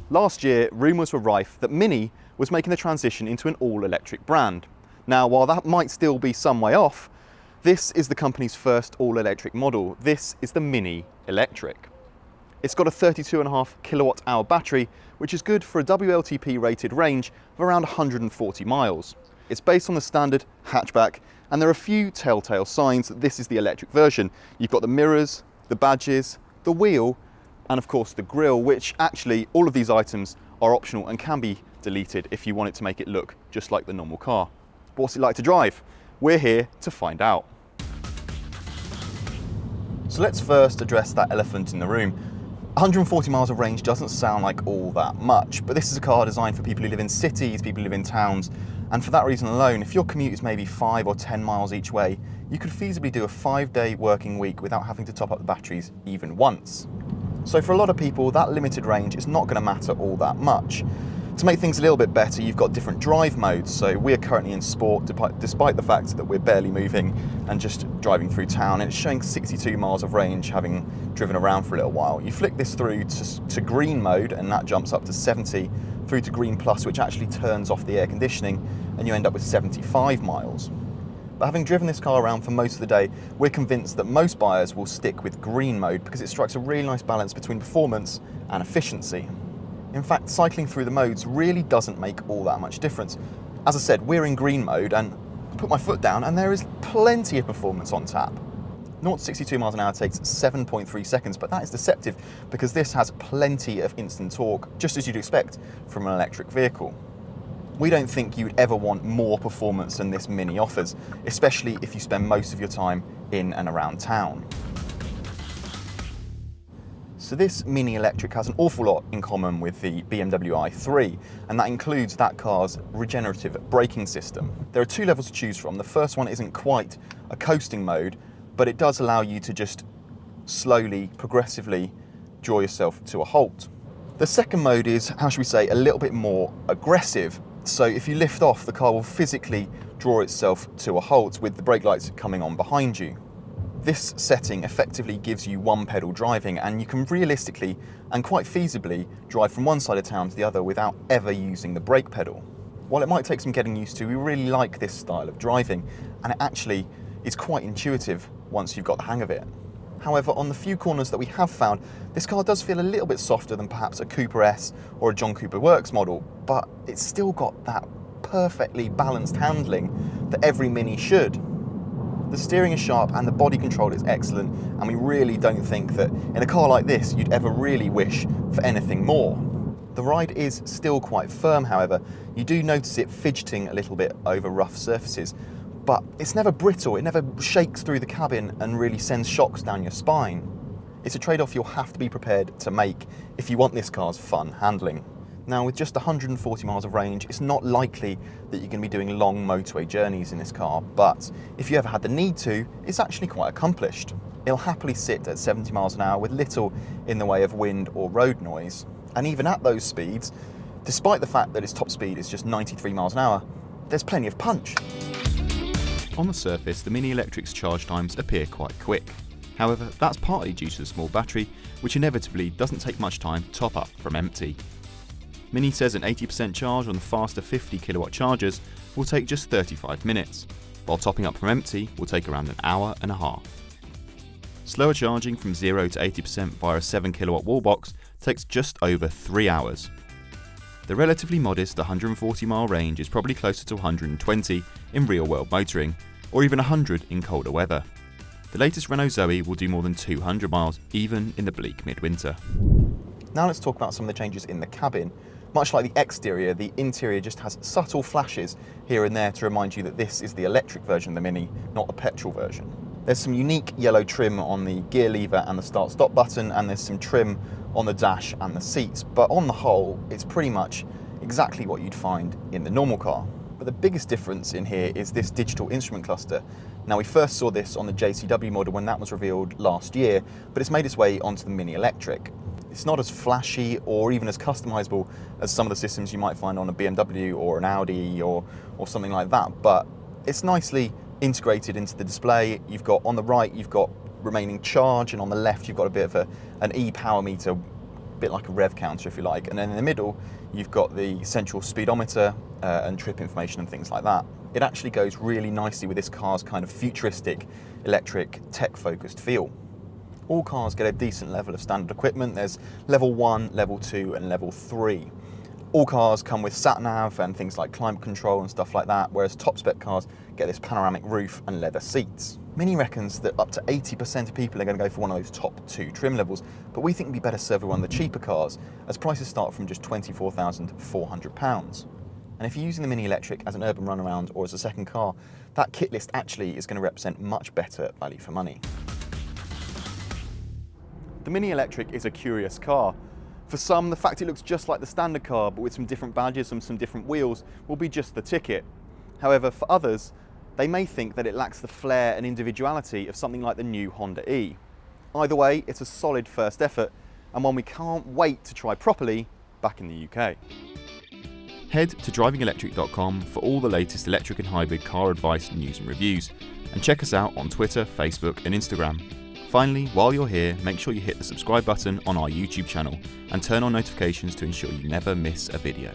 Last year, rumours were rife that Mini was making the transition into an all-electric brand. Now, while that might still be some way off, this is the company's first all-electric model. This is the Mini Electric. It's got a 32.5 kilowatt hour battery, which is good for a WLTP rated range of around 140 miles. It's based on the standard hatchback, and there are a few telltale signs that this is the electric version. You've got the mirrors, the badges, the wheel, and of course the grille, which actually all of these items are optional and can be deleted if you want it to make it look just like the normal car. But what's it like to drive? We're here to find out. So let's first address that elephant in the room. 140 miles of range doesn't sound like all that much, but this is a car designed for people who live in cities, people who live in towns, and for that reason alone, if your commute is maybe 5 or 10 miles each way, you could feasibly do a 5-day working week without having to top up the batteries even once. So for a lot of people, that limited range is not going to matter all that much. To make things a little bit better, you've got different drive modes. So we're currently in sport, despite the fact that we're barely moving and just driving through town. And it's showing 62 miles of range, having driven around for a little while. You flick this through to green mode, and that jumps up to 70, through to green plus, which actually turns off the air conditioning, and you end up with 75 miles. But having driven this car around for most of the day, we're convinced that most buyers will stick with green mode because it strikes a really nice balance between performance and efficiency. In fact, cycling through the modes really doesn't make all that much difference. As I said, we're in green mode, and I put my foot down and there is plenty of performance on tap. 0 to 62 miles an hour takes 7.3 seconds, but that is deceptive because this has plenty of instant torque, just as you'd expect from an electric vehicle. We don't think you'd ever want more performance than this Mini offers, especially if you spend most of your time in and around town. So this Mini Electric has an awful lot in common with the BMW i3, and that includes that car's regenerative braking system. There are 2 levels to choose from. The first one isn't quite a coasting mode, but it does allow you to just slowly, progressively draw yourself to a halt. The second mode is, how should we say, a little bit more aggressive. So if you lift off, the car will physically draw itself to a halt with the brake lights coming on behind you. This setting effectively gives you one pedal driving, and you can realistically and quite feasibly drive from one side of town to the other without ever using the brake pedal. While it might take some getting used to, we really like this style of driving, and it actually is quite intuitive once you've got the hang of it. However, on the few corners that we have found, this car does feel a little bit softer than perhaps a Cooper S or a John Cooper Works model, but it's still got that perfectly balanced handling that every Mini should. The steering is sharp and the body control is excellent, and we really don't think that in a car like this you'd ever really wish for anything more. The ride is still quite firm, however. You do notice it fidgeting a little bit over rough surfaces, but it's never brittle, it never shakes through the cabin and really sends shocks down your spine. It's a trade-off you'll have to be prepared to make if you want this car's fun handling. Now, with just 140 miles of range, it's not likely that you're going to be doing long motorway journeys in this car, but if you ever had the need to, it's actually quite accomplished. It'll happily sit at 70 miles an hour with little in the way of wind or road noise. And even at those speeds, despite the fact that its top speed is just 93 miles an hour, there's plenty of punch. On the surface, the Mini Electric's charge times appear quite quick. However, that's partly due to the small battery, which inevitably doesn't take much time to top up from empty. Mini says an 80% charge on the faster 50 kilowatt chargers will take just 35 minutes, while topping up from empty will take around an hour and a half. Slower charging from 0 to 80% via a 7 kilowatt wall box takes just over 3 hours. The relatively modest 140 mile range is probably closer to 120 in real world motoring, or even 100 in colder weather. The latest Renault Zoe will do more than 200 miles even in the bleak midwinter. Now let's talk about some of the changes in the cabin. Much like the exterior, the interior just has subtle flashes here and there to remind you that this is the electric version of the Mini, not the petrol version. There's some unique yellow trim on the gear lever and the start-stop button, and there's some trim on the dash and the seats, but on the whole, it's pretty much exactly what you'd find in the normal car. But the biggest difference in here is this digital instrument cluster. Now, we first saw this on the JCW model when that was revealed last year, but it's made its way onto the Mini Electric. It's not as flashy or even as customizable as some of the systems you might find on a BMW or an Audi or something like that, but it's nicely integrated into the display. You've got on the right, you've got remaining charge, and on the left you've got a bit of an e-power meter bit like a rev counter if you like, and then in the middle you've got the central speedometer and trip information and things like that. It actually goes really nicely with this car's kind of futuristic, electric, tech-focused feel. All cars get a decent level of standard equipment. There's level 1, level 2 and level 3. All cars come with sat-nav and things like climate control and stuff like that, whereas top-spec cars get this panoramic roof and leather seats. Mini reckons that up to 80% of people are going to go for one of those top 2 trim levels, but we think it'd be better served with one of the cheaper cars, as prices start from just £24,400. And if you're using the Mini Electric as an urban runaround or as a second car, that kit list actually is going to represent much better value for money. The Mini Electric is a curious car. For some, the fact it looks just like the standard car but with some different badges and some different wheels will be just the ticket. However, for others, they may think that it lacks the flair and individuality of something like the new Honda E. Either way, it's a solid first effort and one we can't wait to try properly back in the UK. Head to DrivingElectric.com for all the latest electric and hybrid car advice, news and reviews, and check us out on Twitter, Facebook and Instagram. Finally, while you're here, make sure you hit the subscribe button on our YouTube channel and turn on notifications to ensure you never miss a video.